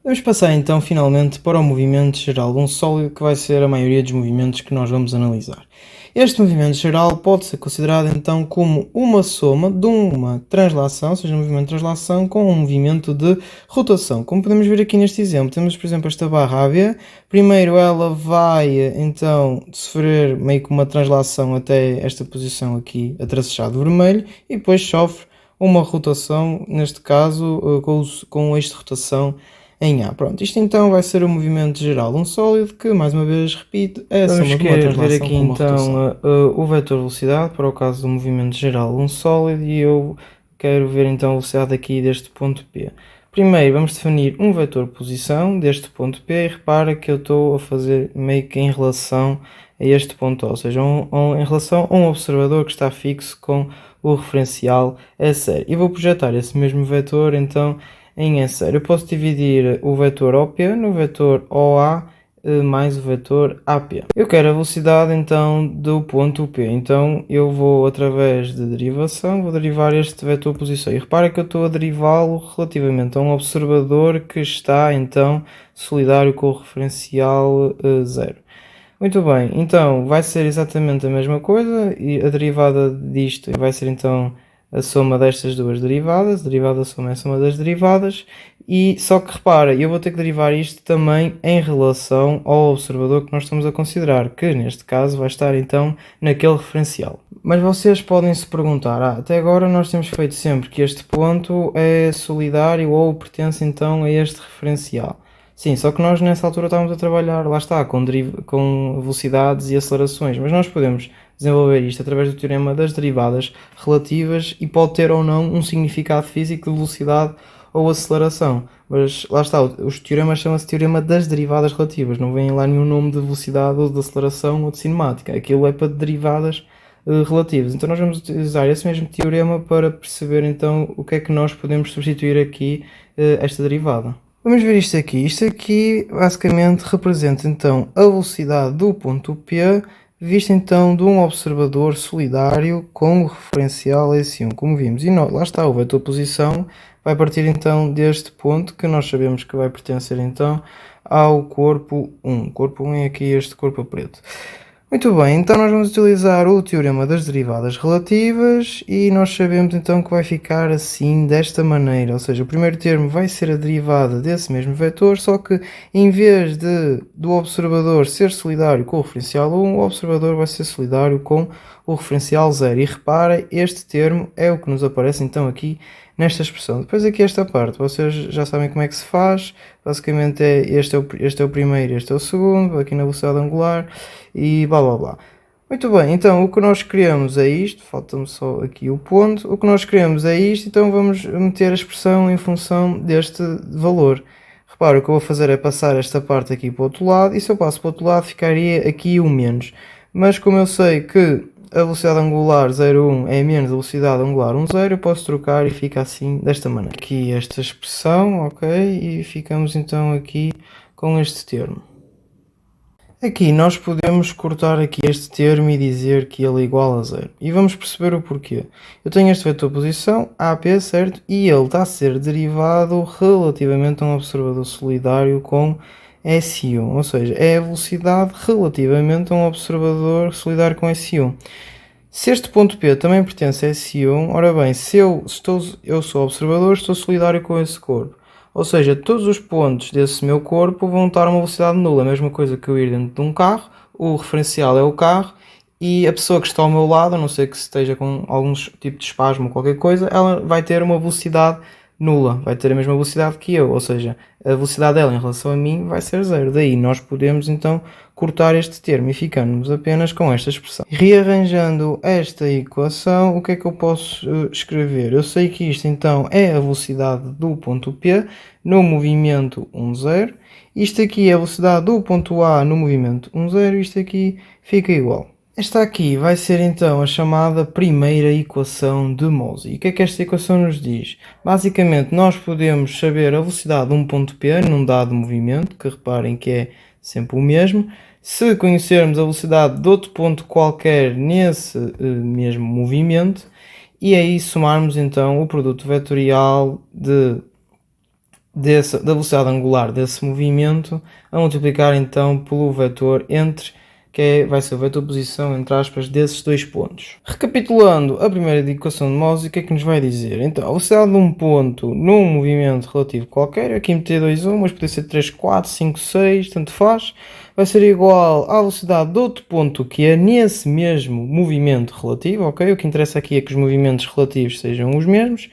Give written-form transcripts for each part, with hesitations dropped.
Vamos passar então finalmente para o movimento geral de um sólido, que vai ser a maioria dos movimentos que nós vamos analisar. Este movimento geral pode ser considerado então como uma soma de uma translação, ou seja, um movimento de translação com um movimento de rotação. Como podemos ver aqui neste exemplo, temos por exemplo esta barra AB. Primeiro ela vai então sofrer meio que uma translação até esta posição aqui, atravessado vermelho, e depois sofre uma rotação, neste caso com o eixo de rotação em A. Pronto, isto então vai ser o movimento geral de um sólido que, mais uma vez, repito, é a soma de uma translação ver aqui com uma rotação. O vetor velocidade para o caso do movimento geral de um sólido, e eu quero ver então a velocidade aqui deste ponto P. Primeiro vamos definir um vetor posição deste ponto P, e repara que eu estou a fazer meio que em relação a este ponto, ou seja, em relação a um observador que está fixo com o referencial S0. E vou projetar esse mesmo vetor então em S0. Eu posso dividir o vetor OP no vetor OA mais o vetor AP. Eu quero a velocidade então do ponto P, então eu vou através de derivação, vou derivar este vetor posição, e repara que eu estou a derivá-lo relativamente a um observador que está então solidário com o referencial 0. Muito bem, então vai ser exatamente a mesma coisa, e a derivada disto vai ser então a soma destas duas derivadas. A derivada soma é a soma das derivadas, e só que repara, eu vou ter que derivar isto também em relação ao observador que nós estamos a considerar, que neste caso vai estar então naquele referencial. Mas vocês podem se perguntar, até agora nós temos feito sempre que este ponto é solidário ou pertence então a este referencial. Sim, só que nós nessa altura estávamos a trabalhar, lá está, com velocidades e acelerações, mas nós podemos desenvolver isto através do teorema das derivadas relativas, e pode ter ou não um significado físico de velocidade ou aceleração. Mas lá está, os teoremas chamam-se teorema das derivadas relativas, não vem lá nenhum nome de velocidade ou de aceleração ou de cinemática, aquilo é para derivadas relativas. Então nós vamos utilizar esse mesmo teorema para perceber então o que é que nós podemos substituir aqui esta derivada. Vamos ver isto aqui. Isto aqui basicamente representa então a velocidade do ponto P, vista então de um observador solidário com o referencial S1, como vimos. E lá está, o vetor posição vai partir então deste ponto, que nós sabemos que vai pertencer então ao corpo 1. O corpo 1 é aqui este corpo preto. Muito bem, então nós vamos utilizar o teorema das derivadas relativas, e nós sabemos então que vai ficar assim, desta maneira, ou seja, o primeiro termo vai ser a derivada desse mesmo vetor, só que em vez do observador ser solidário com o referencial 1, o observador vai ser solidário com o referencial 0. E repara, este termo é o que nos aparece então aqui nesta expressão. Depois aqui esta parte, vocês já sabem como é que se faz. Basicamente este é o primeiro, este é o segundo, aqui na velocidade angular, e blá blá blá. Muito bem, então o que nós queremos é isto, falta-me só aqui o ponto. O que nós queremos é isto, então vamos meter a expressão em função deste valor. Repara, o que eu vou fazer é passar esta parte aqui para o outro lado, e se eu passo para o outro lado ficaria aqui o menos. Mas como eu sei que a velocidade angular 0,1 é menos a velocidade angular 1,0, eu posso trocar e fica assim, desta maneira. Aqui esta expressão, ok, e ficamos então aqui com este termo. Aqui nós podemos cortar aqui este termo e dizer que ele é igual a 0. E vamos perceber o porquê. Eu tenho este vetor posição, AP, certo? E ele está a ser derivado relativamente a um observador solidário com S1. Ou seja, é a velocidade relativamente a um observador solidário com S1. Se este ponto P também pertence a S1, ora bem, se eu sou observador, estou solidário com esse corpo. Ou seja, todos os pontos desse meu corpo vão estar a uma velocidade nula. A mesma coisa que eu ir dentro de um carro, o referencial é o carro, e a pessoa que está ao meu lado, a não ser que esteja com algum tipo de espasmo ou qualquer coisa, ela vai ter uma velocidade nula, vai ter a mesma velocidade que eu, ou seja, a velocidade dela em relação a mim vai ser zero. Daí nós podemos então cortar este termo e ficamos apenas com esta expressão. Rearranjando esta equação, o que é que eu posso escrever? Eu sei que isto então é a velocidade do ponto P no movimento 1,0. Isto aqui é a velocidade do ponto A no movimento 1,0. Isto aqui fica igual. Esta aqui vai ser então a chamada primeira equação de Mose. E o que é que esta equação nos diz? Basicamente nós podemos saber a velocidade de um ponto P num dado movimento, que reparem que é sempre o mesmo, se conhecermos a velocidade de outro ponto qualquer nesse mesmo movimento, e aí somarmos então o produto vetorial da velocidade angular desse movimento a multiplicar então pelo vetor vai ser o vetor posição, entre aspas, desses dois pontos. Recapitulando a primeira equação de Mose, o que é que nos vai dizer? Então, a velocidade de um ponto num movimento relativo qualquer, aqui meter 2, 1, mas pode ser 3, 4, 5, 6, tanto faz, vai ser igual à velocidade de outro ponto que é nesse mesmo movimento relativo, ok? O que interessa aqui é que os movimentos relativos sejam os mesmos,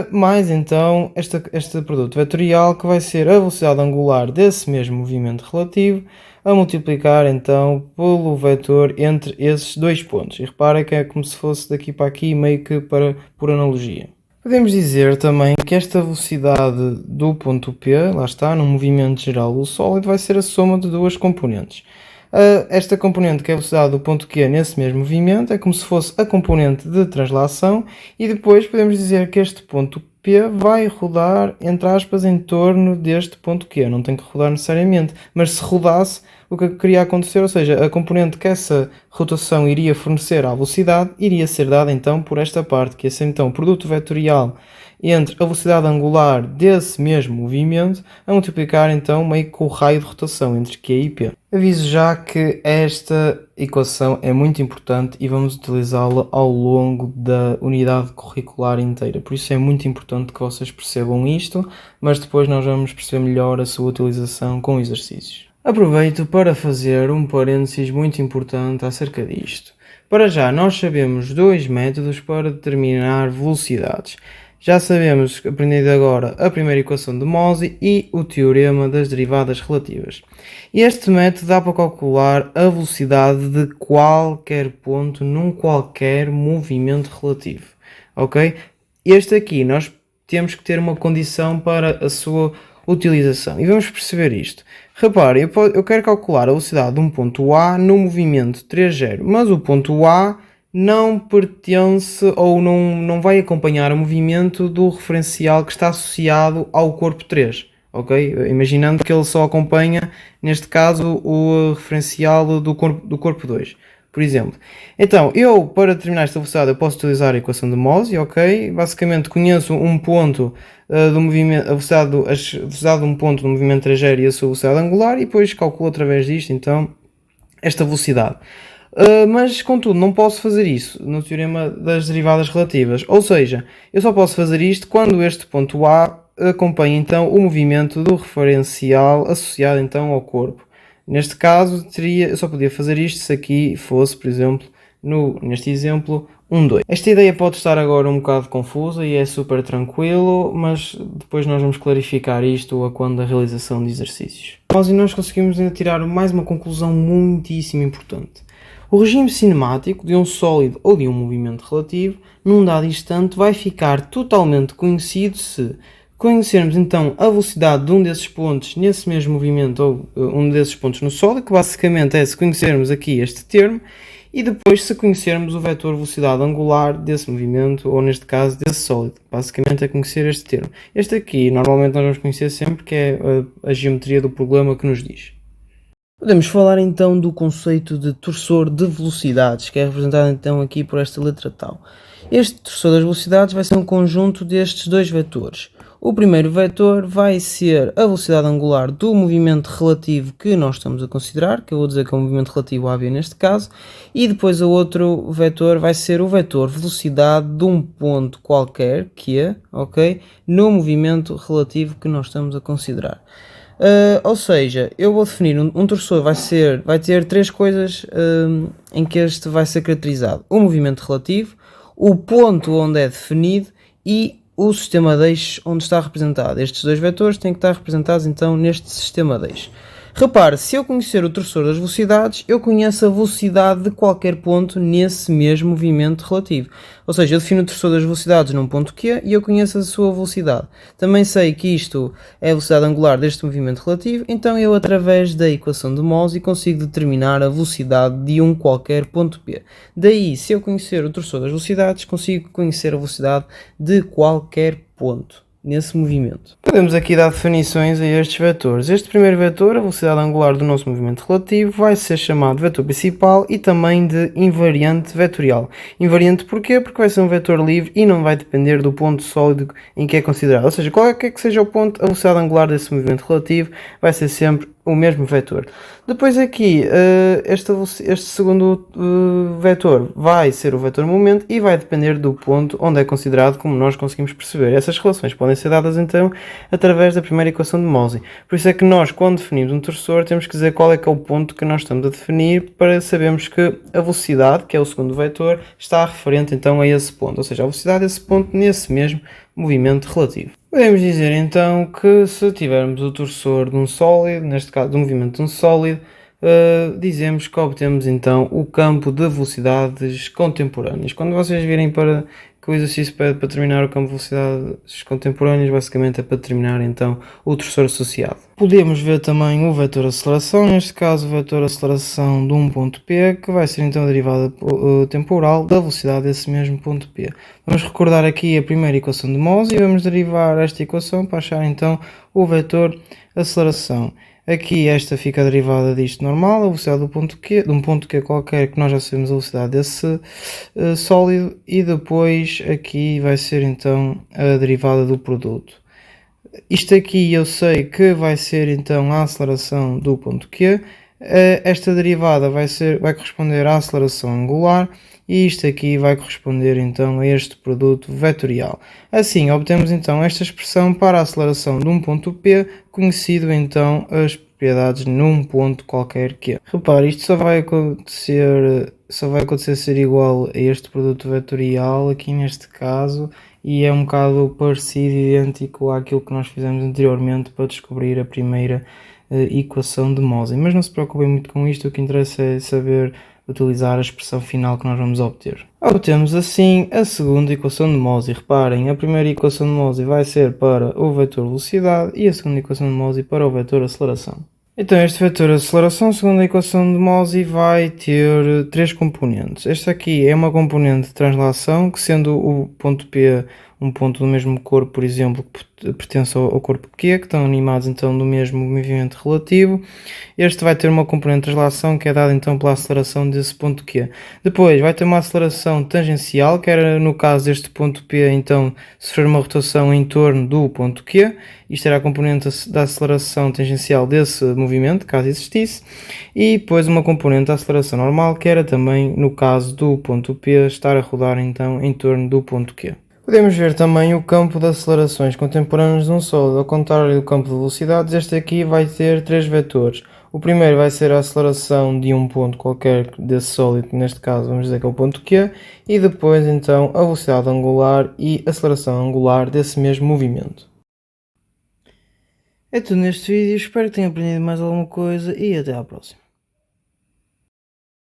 mais então este produto vetorial que vai ser a velocidade angular desse mesmo movimento relativo a multiplicar então pelo vetor entre esses dois pontos. E repara que é como se fosse daqui para aqui, meio que por analogia. Podemos dizer também que esta velocidade do ponto P, lá está, no movimento geral do sólido, vai ser a soma de duas componentes. Esta componente, que é a velocidade do ponto Q nesse mesmo movimento, é como se fosse a componente de translação, e depois podemos dizer que este ponto P vai rodar, entre aspas, em torno deste ponto Q. Não tem que rodar necessariamente, mas se rodasse, o que queria acontecer, ou seja, a componente que essa rotação iria fornecer à velocidade, iria ser dada então por esta parte, que é então o produto vetorial entre a velocidade angular desse mesmo movimento a multiplicar então meio com o raio de rotação entre Q e P. Aviso já que esta equação é muito importante e vamos utilizá-la ao longo da unidade curricular inteira, por isso é muito importante que vocês percebam isto, mas depois nós vamos perceber melhor a sua utilização com exercícios. Aproveito para fazer um parênteses muito importante acerca disto. Para já, nós sabemos dois métodos para determinar velocidades. Já sabemos, aprendido agora, a primeira equação de Mose e o teorema das derivadas relativas. Este método dá para calcular a velocidade de qualquer ponto num qualquer movimento relativo. Ok? Este aqui nós temos que ter uma condição para a sua utilização. E vamos perceber isto. Repare, eu quero calcular a velocidade de um ponto A no movimento 3,0, mas o ponto A não pertence ou não vai acompanhar o movimento do referencial que está associado ao corpo 3, ok? Imaginando que ele só acompanha, neste caso, o referencial do corpo 2, por exemplo. Então, para determinar esta velocidade, eu posso utilizar a equação de Mose, ok? Basicamente, conheço um ponto do movimento, a velocidade de um ponto do movimento trajeto e a sua velocidade angular, e depois calculo através disto, então, esta velocidade. Mas, contudo, não posso fazer isso no teorema das derivadas relativas. Ou seja, eu só posso fazer isto quando este ponto A acompanha, então, o movimento do referencial associado, então, ao corpo. Neste caso, eu só podia fazer isto se aqui fosse, por exemplo, neste exemplo, 2. Esta ideia pode estar agora um bocado confusa e é super tranquilo, mas depois nós vamos clarificar isto a quando da realização de exercícios. Nós conseguimos ainda tirar mais uma conclusão muitíssimo importante. O regime cinemático de um sólido ou de um movimento relativo, num dado instante, vai ficar totalmente conhecido se conhecermos então a velocidade de um desses pontos nesse mesmo movimento ou um desses pontos no sólido, que basicamente é se conhecermos aqui este termo, e depois se conhecermos o vetor velocidade angular desse movimento, ou neste caso desse sólido. Basicamente é conhecer este termo. Este aqui normalmente nós vamos conhecer sempre, que é a geometria do problema que nos diz. Podemos falar então do conceito de torsor de velocidades, que é representado então aqui por esta letra tal. Este torsor das velocidades vai ser um conjunto destes dois vetores. O primeiro vetor vai ser a velocidade angular do movimento relativo que nós estamos a considerar, que eu vou dizer que é um movimento relativo AB neste caso, e depois o outro vetor vai ser o vetor velocidade de um ponto qualquer, que é, ok, no movimento relativo que nós estamos a considerar. Ou seja, eu vou definir um torsor vai ter três coisas em que este vai ser caracterizado: o movimento relativo, o ponto onde é definido e o sistema de eixos onde está representado. Estes dois vetores têm que estar representados então neste sistema de eixos. Repare, se eu conhecer o torsor das velocidades, eu conheço a velocidade de qualquer ponto nesse mesmo movimento relativo. Ou seja, eu defino o torsor das velocidades num ponto Q e eu conheço a sua velocidade. Também sei que isto é a velocidade angular deste movimento relativo, então eu, através da equação de Mose, consigo determinar a velocidade de um qualquer ponto P. Daí, se eu conhecer o torsor das velocidades, consigo conhecer a velocidade de qualquer ponto nesse movimento. Podemos aqui dar definições a estes vetores. Este primeiro vetor, a velocidade angular do nosso movimento relativo, vai ser chamado de vetor principal e também de invariante vetorial. Invariante porquê? Porque vai ser um vetor livre e não vai depender do ponto sólido em que é considerado. Ou seja, qualquer que seja o ponto, a velocidade angular desse movimento relativo vai ser sempre o mesmo vetor. Depois aqui, este segundo vetor vai ser o vetor momento e vai depender do ponto onde é considerado, como nós conseguimos perceber. Essas relações podem ser dadas então através da primeira equação de Mozey. Por isso é que nós, quando definimos um torsor, temos que dizer qual é que é o ponto que nós estamos a definir para sabermos que a velocidade, que é o segundo vetor, está referente então a esse ponto, ou seja, a velocidade desse ponto nesse mesmo movimento relativo. Podemos dizer então que se tivermos o torsor de um sólido, neste caso do movimento de um sólido, dizemos que obtemos então o campo de velocidades contemporâneas. Quando vocês virem para que o exercício pede para determinar o campo de velocidades contemporâneas, basicamente é para determinar então o torsor associado. Podemos ver também o vetor aceleração, neste caso o vetor aceleração de um ponto P, que vai ser então a derivada temporal da velocidade desse mesmo ponto P. Vamos recordar aqui a primeira equação de Mozey e vamos derivar esta equação para achar então o vetor aceleração. Aqui esta fica derivada disto normal, a velocidade do ponto Q, de um ponto Q qualquer, que nós já sabemos a velocidade desse sólido, e depois aqui vai ser então a derivada do produto. Isto aqui eu sei que vai ser então a aceleração do ponto Q, esta derivada vai corresponder à aceleração angular, e isto aqui vai corresponder então a este produto vetorial. Assim, obtemos então esta expressão para a aceleração de um ponto P, conhecido então as propriedades num ponto qualquer Q. Repare, isto só vai acontecer ser igual a este produto vetorial aqui neste caso, e é um bocado parecido, idêntico àquilo que nós fizemos anteriormente para descobrir a primeira equação de Mozey. Mas não se preocupem muito com isto, o que interessa é saber utilizar a expressão final que nós vamos obter. Obtemos assim a segunda equação de Mozey. Reparem, a primeira equação de Mozey vai ser para o vetor velocidade e a segunda equação de Mozey para o vetor aceleração. Então este vetor aceleração, segundo a equação de Mozey, vai ter três componentes. Esta aqui é uma componente de translação, que sendo o ponto P um ponto do mesmo corpo, por exemplo, que pertence ao corpo Q, que estão animados então do mesmo movimento relativo. Este vai ter uma componente de translação que é dada então pela aceleração desse ponto Q. Depois vai ter uma aceleração tangencial, que era no caso deste ponto P, então sofrer uma rotação em torno do ponto Q. Isto era a componente da aceleração tangencial desse movimento, caso existisse. E depois uma componente da aceleração normal, que era também no caso do ponto P estar a rodar então em torno do ponto Q. Podemos ver também o campo de acelerações contemporâneas de um sólido. Ao contrário do campo de velocidades, este aqui vai ter três vetores. O primeiro vai ser a aceleração de um ponto qualquer desse sólido, neste caso vamos dizer que é o ponto Q, e depois então a velocidade angular e a aceleração angular desse mesmo movimento. É tudo neste vídeo, espero que tenham aprendido mais alguma coisa e até à próxima.